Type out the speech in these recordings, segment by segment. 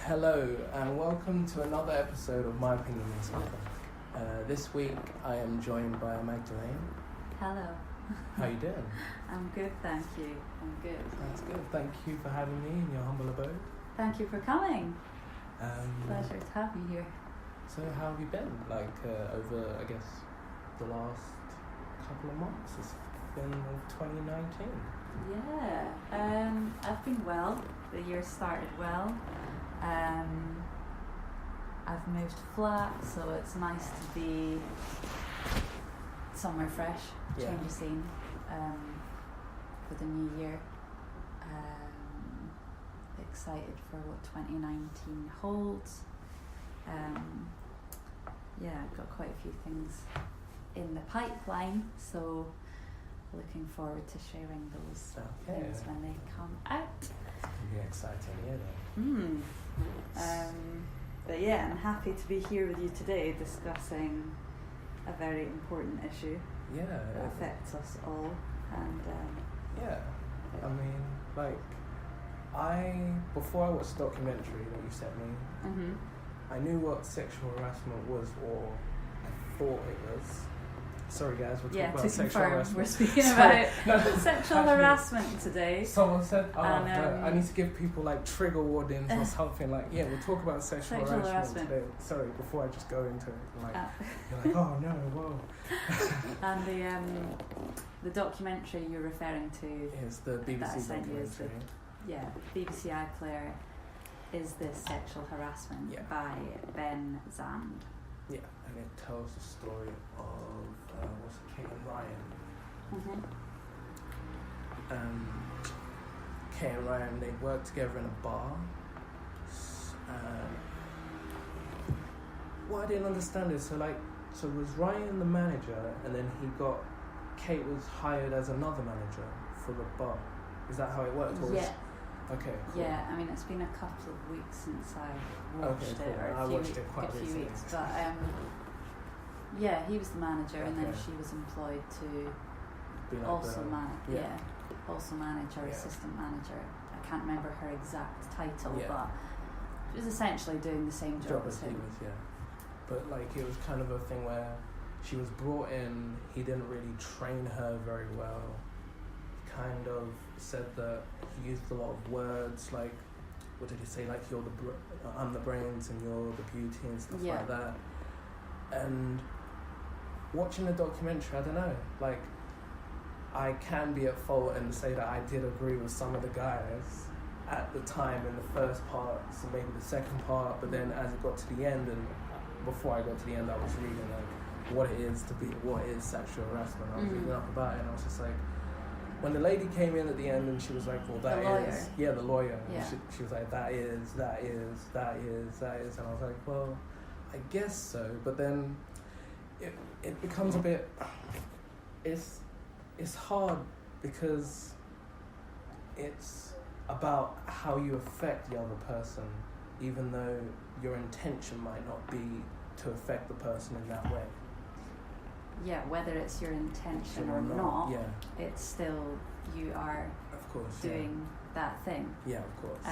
Hello and welcome to another episode of My Opinion in Something. This week I am joined by Magdalene. Hello. How you doing? I'm good, thank you. I'm good. That's good. Thank you for having me in your humble abode. Thank you for coming. Pleasure to have you here. So how have you been? Over, I guess, the last couple of months? It's been 2019. Yeah, I've been well. The year started well. I've moved flat, so it's nice to be somewhere fresh, change of scene for the new year. Excited for what 2019 holds. I've got quite a few things in the pipeline, so looking forward to sharing those things when they come out. It's going to be exciting, yeah. But yeah, I'm happy to be here with you today discussing a very important issue that affects us all. And before I watched the documentary that you sent me, I knew what sexual harassment was, or I thought it was. Sorry guys, we're talking about sexual harassment. We're speaking about sexual harassment today. Someone said, I need to give people like trigger warnings or something we'll talk about sexual harassment today. Sorry, before I just go into it, you're like, oh no, whoa. And the documentary you're referring to is the BBC documentary. BBC iPlayer, Is This Sexual Harassment by Ben Zand. Yeah, and it tells the story of Kate and Ryan. Kate and Ryan, they worked together in a bar. What I didn't understand is, so was Ryan the manager, and then Kate was hired as another manager for the bar. Is that how it worked? Okay, cool. Yeah, I mean, it's been a couple of weeks since I watched it, or I watched it quite a few weeks. But he was the manager, and then she was employed to also manage or assistant manager. I can't remember her exact title, but she was essentially doing the same job as him. But it was kind of a thing where she was brought in, he didn't really train her very well. Kind of said that he used a lot of words what did he say, I'm the brains and you're the beauty and stuff like that. And watching the documentary, I don't know, I can be at fault and say that I did agree with some of the guys at the time in the first part, so maybe the second part, but then as it got to the end, and before I got to the end, I was reading what is sexual harassment. I was reading up about it, and I was just when the lady came in at the end and she was like, well, that is... The lawyer. Yeah. She was like, that is. And I was like, well, I guess so. But then it becomes a bit... It's hard because it's about how you affect the other person, even though your intention might not be to affect the person in that way. Yeah, whether it's your intention or not, it's still, you are doing that thing. Yeah, of course.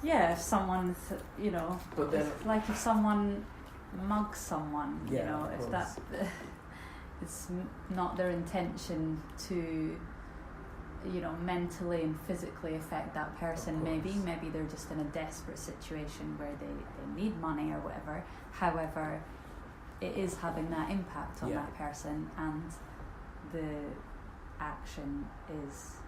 If someone, if someone mugs someone, if that, it's not their intention to, mentally and physically affect that person. Maybe they're just in a desperate situation where they need money or whatever. However, it is having that impact on that person, and the action is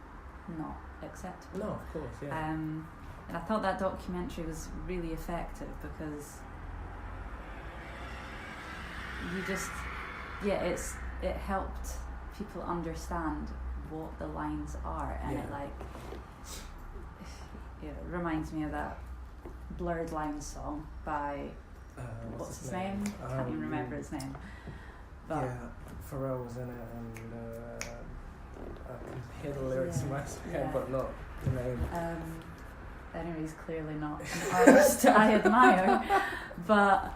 not acceptable. No, of course, And I thought that documentary was really effective because it helped people understand what the lines are, and it reminds me of that Blurred Lines song by what's his name? I can't even remember his name. But Pharrell was in it, and I can hear the lyrics in my head, but not the name. Anyway, he's clearly not an artist I admire, but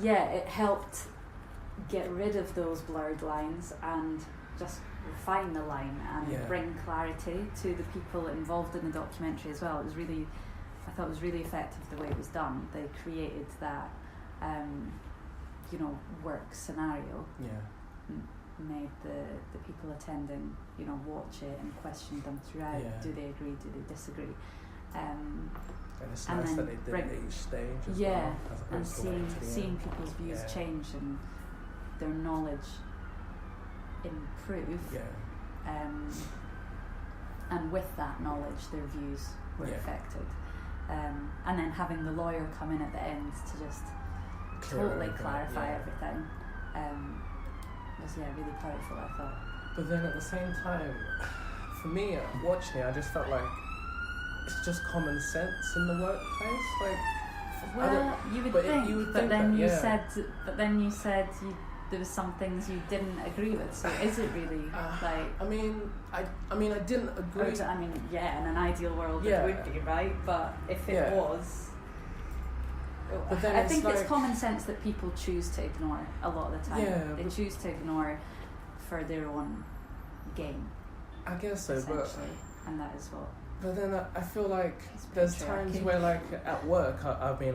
it helped get rid of those blurred lines and just refine the line and bring clarity to the people involved in the documentary as well. I thought it was really effective the way it was done. They created that, work scenario. Made the people attending, watch it and question them throughout. Do they agree? Do they disagree? And it's nice that they did it at each stage as well. And seeing people's views change and their knowledge improve. And with that knowledge, their views were affected. And then having the lawyer come in at the end to just totally clarify everything was really powerful, I thought. But then at the same time, for me, watching it, I just felt like it's just common sense in the workplace. You would think, but then you said there was some things you didn't agree with. So is it really I didn't agree. In an ideal world it would be, right? But if it was, but then I think it's common sense that people choose to ignore a lot of the time. They choose to ignore for their own gain. I guess so, and that is what. But then I feel like there's times where, like at work, I've been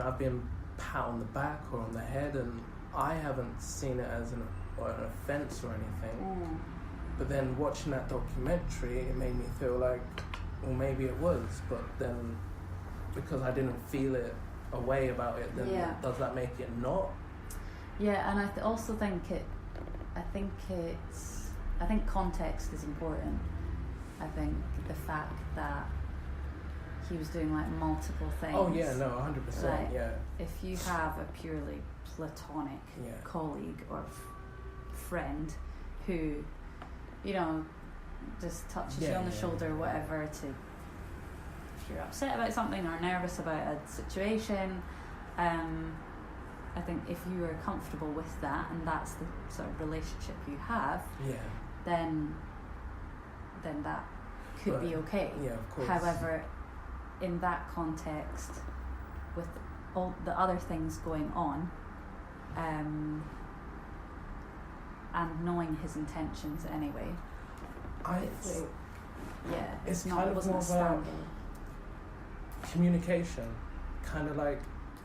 pat on the back or on the head, and I haven't seen it as an offence or anything. But then watching that documentary, it made me feel like, well, maybe it was. But then, because I didn't feel it a way about it, then does that make it not? Yeah, and I also think I think context is important. I think the fact that he was doing like multiple things. Oh yeah, no, 100%. Like, if you have a purely platonic colleague or friend who, just touches you on the shoulder or whatever if you're upset about something or nervous about a situation, I think if you are comfortable with that and that's the sort of relationship you have, then that could be okay. Yeah, of course. However, in that context, with all the other things going on, and knowing his intentions anyway, it's not, kind it of wasn't more about communication. Kind of like,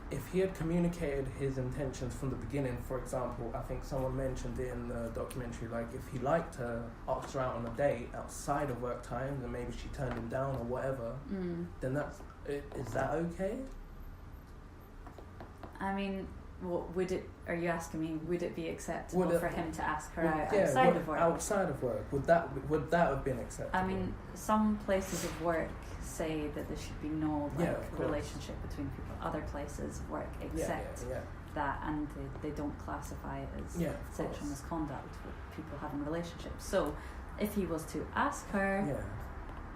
if he had communicated his intentions from the beginning, for example, I think someone mentioned it in the documentary, like if he liked her, asked her out on a date outside of work times, and maybe she turned him down or whatever, then is that okay? I mean, are you asking me, would it be acceptable for him to ask her out outside of work? Outside of work, would that have been acceptable? I mean, some places of work say that there should be no relationship between people. Other places of work accept that, and they don't classify it as sexual misconduct with people having relationships. So, if he was to ask her,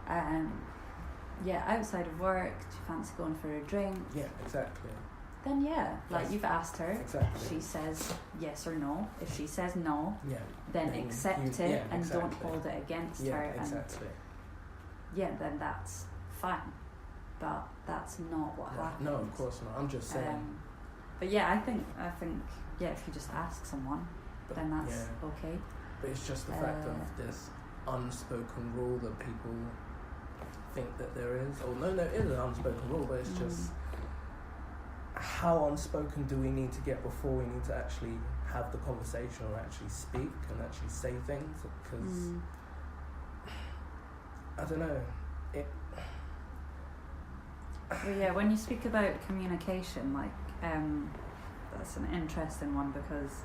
outside of work, do you fancy going for a drink? Yeah, exactly. Then you've asked her. Exactly. She says yes or no. If she says no, then accept it and don't hold it against her. Exactly. And then that's fine. But that's not what happened. No, of course not. I'm just saying. But I think if you just ask someone, then that's okay. But it's just the fact of this unspoken rule that people think that there is. Or no, it is an unspoken rule, but it's just how unspoken do we need to get before we need to actually have the conversation or actually speak and actually say things? Because I don't know. Well, when you speak about communication, that's an interesting one because,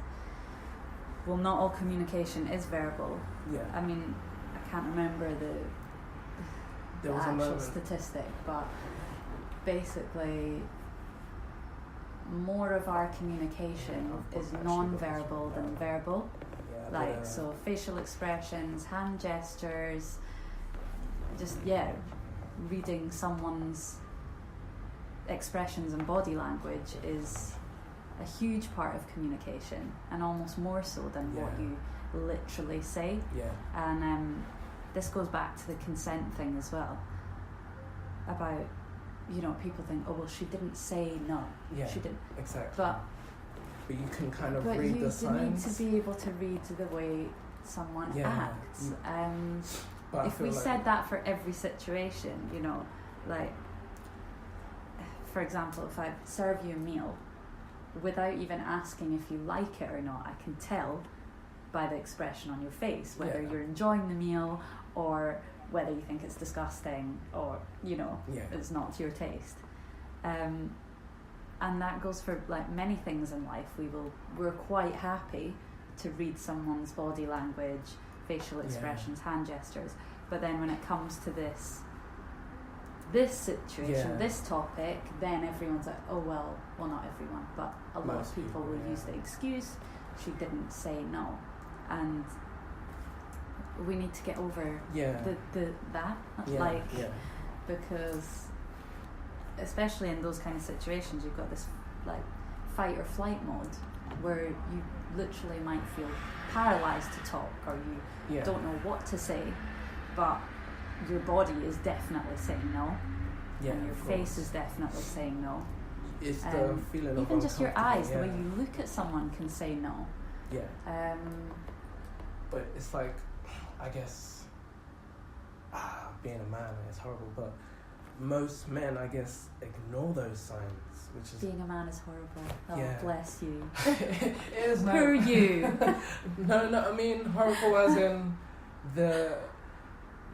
not all communication is verbal. Yeah. I mean, I can't remember the actual statistic, but basically, more of our communication is non-verbal than verbal. So facial expressions, hand gestures, just reading someone's expressions and body language is a huge part of communication, and almost more so than what you literally say. And this goes back to the consent thing as well, about people think, she didn't say no. She didn't. Exactly. But you can kind of read the signs. You need to be able to read the way someone acts. If we said that for every situation, you know, like, for example, if I serve you a meal without even asking if you like it or not, I can tell by the expression on your face whether you're enjoying the meal or whether you think it's disgusting or, you know, it's not to your taste. And that goes for like many things in life. We're quite happy to read someone's body language, facial expressions, hand gestures, but then when it comes to this situation, this topic, then everyone's like, oh well, not everyone, but a lot of people will use the excuse, she didn't say no, and we need to get over because especially in those kind of situations, you've got this like fight or flight mode where you literally might feel paralyzed to talk, or you don't know what to say, but your body is definitely saying no, and your face is definitely saying no. It's the feeling of even just your eyes, the way you look at someone can say no. But it's like, I guess, being a man is horrible, but most men, I guess, ignore those signs, which is... Being a man is horrible. Oh, bless you. It is like... Who are you? No, I mean horrible as in the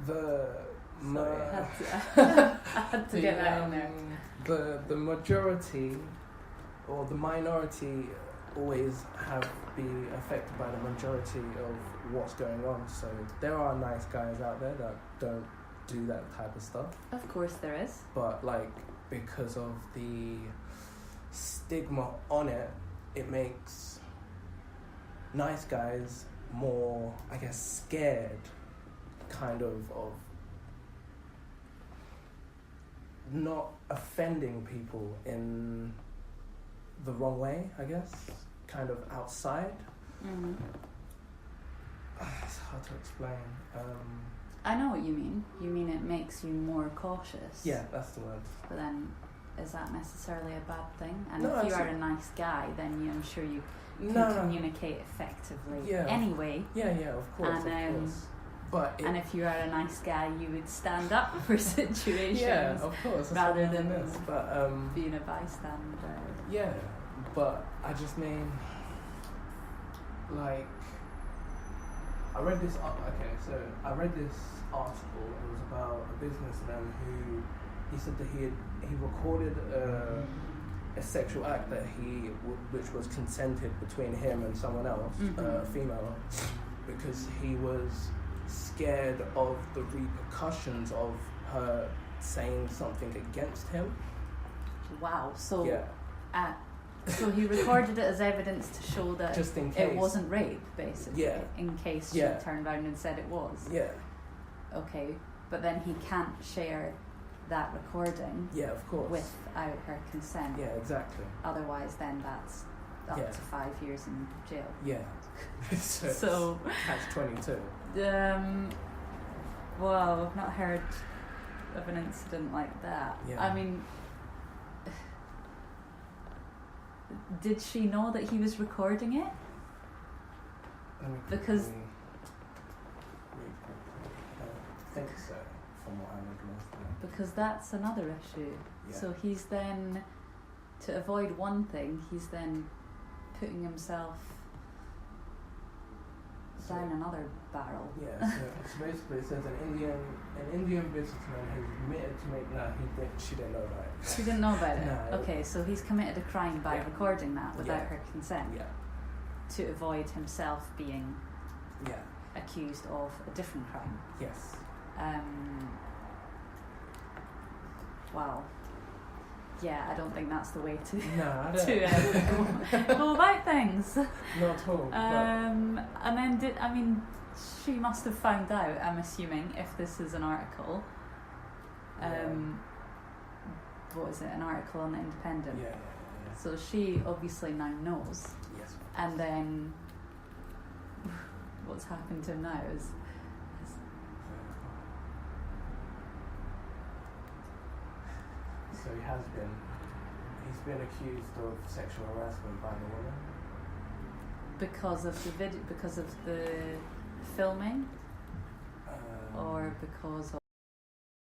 Sorry, I had to get that in there. The majority or the minority always be affected by the majority of what's going on. So there are nice guys out there that don't do that type of stuff. Of course there is. But like, because of the stigma on it, it makes nice guys more, I guess, scared kind of not offending people in the wrong way, I guess, kind of outside. Mm-hmm. It's hard to explain. I know what you mean. You mean it makes you more cautious. Yeah, that's the word. But then, is that necessarily a bad thing? And no, if you are a nice guy, then I'm sure you can communicate effectively anyway. Yeah, of course, and, of course. But and if you are a nice guy, you would stand up for situations. Yeah, of course. Rather than being a bystander. Yeah, but I just mean, like, I read this article. It was about a businessman who he said that he recorded a sexual act that which was consented between him and someone else, a female, because he was scared of the repercussions of her saying something against him. Wow. So so he recorded it as evidence to show that just in case it wasn't rape, basically. Yeah. In case she turned around and said it was. Yeah. Okay, but then he can't share that recording. Yeah, of course. Without her consent. Yeah, exactly. Otherwise, then that's up to 5 years in jail. Yeah. So catch-22. Well, I've not heard of an incident like that. Yeah. I mean, did she know that he was recording it? Because I think so, from what I read last time. Because that's another issue. Yeah. So he's then, to avoid one thing, he's then putting himself down another barrel. Yeah, so basically it says an Indian businessman has admitted to make she didn't know about it. She didn't know about it? No. Okay, so he's committed a crime by recording that without her consent. Yeah. To avoid himself being Yeah. accused of a different crime. Yes. Wow. Yeah, I don't think that's the way to go about things. Not at all. And then she must have found out, I'm assuming, if this is an article. What is it? An article on the Independent. Yeah. So she obviously now knows. Yes. And then what's happened to him now is so he's been accused of sexual harassment by the woman. because of the video, because of the filming, or because of